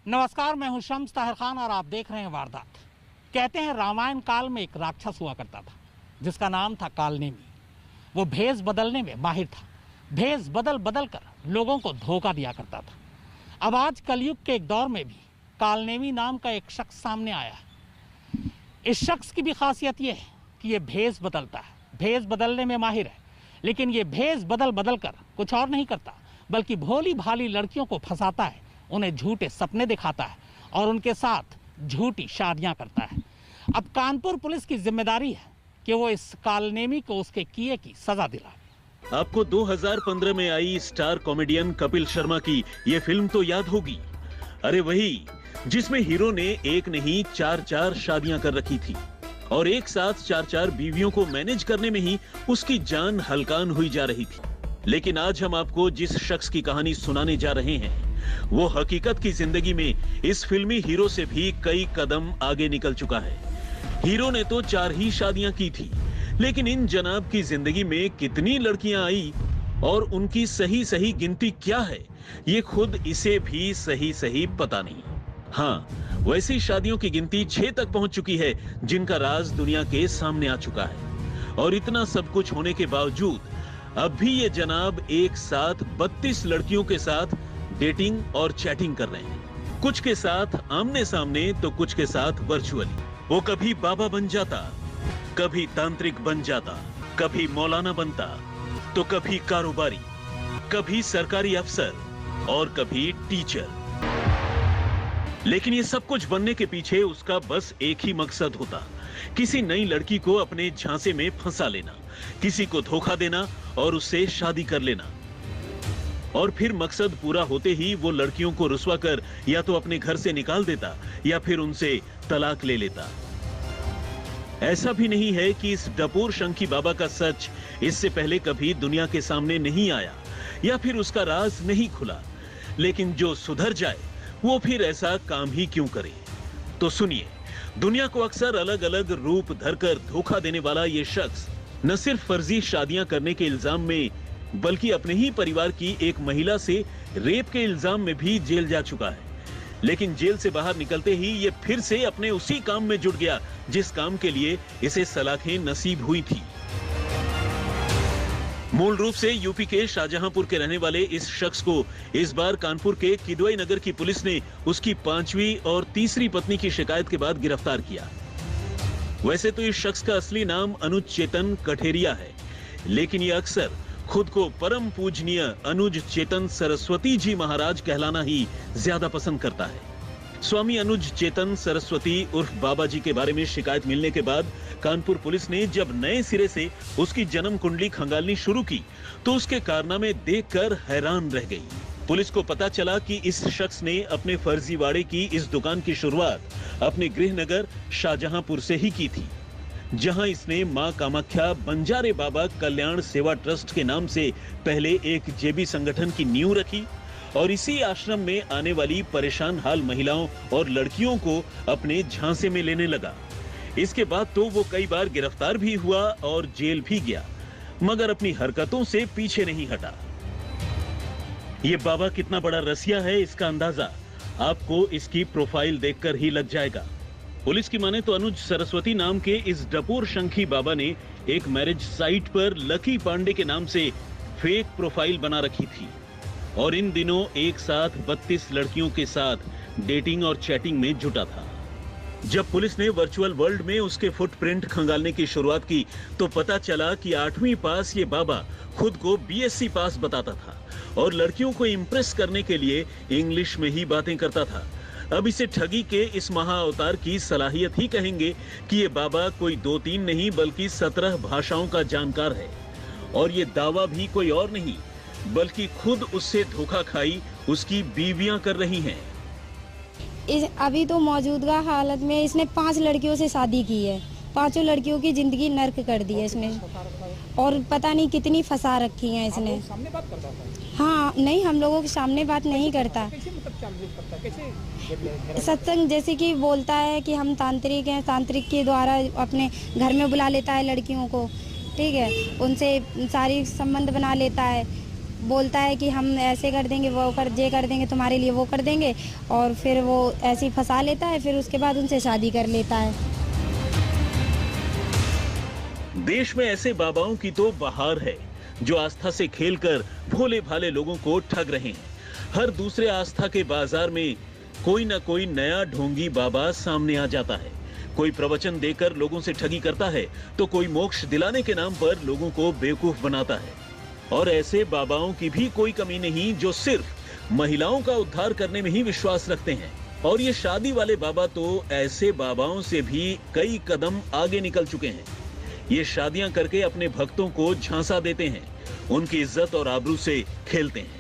नमस्कार, मैं हूं शम्स ताहिर खान और आप देख रहे हैं वारदात। कहते हैं रामायण काल में एक राक्षस हुआ करता था जिसका नाम था कालनेमी। वो भेष बदलने में माहिर था। भेष बदल बदल कर लोगों को धोखा दिया करता था। अब आज कलयुग के एक दौर में भी कालनेमी नाम का एक शख्स सामने आया है। इस शख्स की भी खासियत ये है कि ये भेष बदलता है, भेष बदलने में माहिर है, लेकिन ये भेष बदल बदल कर कुछ और नहीं करता बल्कि भोली भाली लड़कियों को फंसाता है, उन्हें झूठे सपने दिखाता है और उनके साथ झूठी शादियां करता है। अब कानपुर पुलिस की जिम्मेदारी है कि वो इस कालनेमी को उसके किए की सजा दिलाए। आपको 2015 में आई स्टार कॉमेडियन कपिल शर्मा की ये फिल्म तो याद होगी। अरे वही जिसमें हीरो ने एक नहीं 4-4 शादियां कर रखी थी और एक साथ 4-4 बीवियों को मैनेज करने में ही उसकी जान हलकान हुई जा रही थी। लेकिन आज हम आपको जिस शख्स की कहानी सुनाने जा रहे हैं वो हकीकत की जिंदगी में इस फिल्मी हीरो से भी कई कदम आगे निकल चुका है। हीरो ने तो 4 ही शादियां की थी, लेकिन इन जनाब की जिंदगी में कितनी लड़कियां आई और उनकी सही सही गिनती क्या है ये खुद इसे भी सही सही पता नहीं। हाँ, वैसी शादियों की गिनती 6 तक पहुंच चुकी है जिनका राज दुनिया के सामने आ चुका है। और इतना सब कुछ होने के बावजूद अब भी ये जनाब एक साथ 32 लड़कियों के साथ डेटिंग और चैटिंग कर रहे हैं। कुछ के साथ आमने सामने तो कुछ के साथ वर्चुअली। वो कभी बाबा बन जाता, कभी तांत्रिक बन जाता, कभी मौलाना बनता, तो कभी कारोबारी, कभी सरकारी अफसर और कभी टीचर। लेकिन ये सब कुछ बनने के पीछे उसका बस एक ही मकसद होता, किसी नई लड़की को अपने झांसे में फंसा लेना, किसी को धोखा देना और उससे शादी कर लेना। और फिर मकसद पूरा होते ही वो लड़कियों को रुसवा कर या तो अपने घर से निकाल देता या फिर उनसे तलाक ले लेता। ऐसा भी नहीं है कि इस डपोर शंखी बाबा का सच इससे पहले कभी दुनिया के सामने नहीं आया या फिर उसका राज नहीं खुला, लेकिन जो सुधर जाए वो फिर ऐसा काम ही क्यों करे। तो सुनिए, दुनिया को अक्सर अलग अलग रूप धरकर धोखा देने वाला ये शख्स न सिर्फ फर्जी शादियां करने के इल्जाम में बल्कि अपने ही परिवार की एक महिला से रेप के इल्जाम में भी जेल जा चुका है। लेकिन जेल से बाहर निकलते ही ये फिर से अपने उसी काम में जुट गया जिस काम के लिए इसे सलाखें नसीब हुई थी। मूल रूप से यूपी के शाहजहांपुर के रहने वाले इस शख्स को इस बार कानपुर के किदवई नगर की पुलिस ने उसकी 5वीं और तीसरी पत्नी की शिकायत के बाद गिरफ्तार किया। वैसे तो इस शख्स का असली नाम अनुज चेतन कठेरिया है, लेकिन ये अक्सर खुद को परम पूजनीय अनुज चेतन सरस्वती जी महाराज कहलाना ही ज्यादा पसंद करता है। स्वामी अनुज चेतन सरस्वती उर्फ बाबा जी के बारे में शिकायत मिलने के बाद कानपुर पुलिस ने जब नए सिरे से उसकी जन्म कुंडली खंगालनी शुरू की तो उसके कारनामे देखकर हैरान रह गई। पुलिस को पता चला कि इस शख्स ने अपने फर्जीवाड़े की इस दुकान की शुरुआत अपने गृहनगर शाहजहांपुर से ही की थी, जहां इसने मां कामाख्या बंजारे बाबा कल्याण सेवा ट्रस्ट के नाम से पहले एक जेबी संगठन की नींव रखी और इसी आश्रम में आने वाली परेशान हाल महिलाओं और लड़कियों को अपने झांसे में लेने लगा। इसके बाद तो वो कई बार गिरफ्तार भी हुआ और जेल भी गया, मगर अपनी हरकतों से पीछे नहीं हटा। ये बाबा कितना बड़ा रसिया है इसका अंदाजा आपको इसकी प्रोफाइल देखकर ही लग जाएगा। पुलिस की माने तो अनुज सरस्वती नाम के इस डपोर शंखी बाबा ने एक मैरिज साइट पर लकी पांडे के नाम से फेक प्रोफाइल बना रखी थी और इन दिनों एक साथ 32 लड़कियों के साथ डेटिंग और चैटिंग में जुटा था। जब पुलिस ने वर्चुअल वर्ल्ड में उसके फुटप्रिंट खंगालने की शुरुआत की तो पता चला कि 8वीं पास ये बाबा खुद को बीएससी पास बताता था और लड़कियों को इंप्रेस करने के लिए इंग्लिश में ही बातें करता था। अब इसे ठगी के इस महाअवतार की सलाहियत ही कहेंगे कि ये बाबा कोई 2-3 नहीं बल्कि 17 भाषाओं का जानकार है और ये दावा भी कोई और नहीं बल्कि खुद उससे धोखा खाई उसकी बीवियां कर रही हैं। अभी तो मौजूदा हालत में इसने 5 लड़कियों से शादी की है, 5 लड़कियों की जिंदगी नर्क कर दी है इसने और पता नहीं कितनी फंसा रखी है इसने। हाँ नहीं, हम लोगों के सामने बात नहीं करता। सत्संग जैसे कि बोलता है कि हम तांत्रिक हैं, तांत्रिक के द्वारा अपने घर में बुला लेता है लड़कियों को, ठीक है, उनसे सारी संबंध बना लेता है। बोलता है कि हम ऐसे कर देंगे, वो कर देंगे, तुम्हारे लिए वो कर देंगे, और फिर वो ऐसे ही फंसा लेता है, फिर उसके बाद उनसे शादी कर लेता है। देश में ऐसे बाबाओं की तो बहार है जो आस्था से खेलकर भोले भाले लोगों को ठग रहे हैं। हर दूसरे आस्था के बाजार में कोई ना कोई नया ढोंगी बाबा सामने आ जाता है। कोई प्रवचन देकर लोगों से ठगी करता है तो कोई मोक्ष दिलाने के नाम पर लोगों को बेवकूफ बनाता है। और ऐसे बाबाओं की भी कोई कमी नहीं जो सिर्फ महिलाओं का उद्धार करने में ही विश्वास रखते हैं। और ये शादी वाले बाबा तो ऐसे बाबाओं से भी कई कदम आगे निकल चुके हैं। ये शादियां करके अपने भक्तों को झांसा देते हैं, उनकी इज्जत और आबरू से खेलते हैं।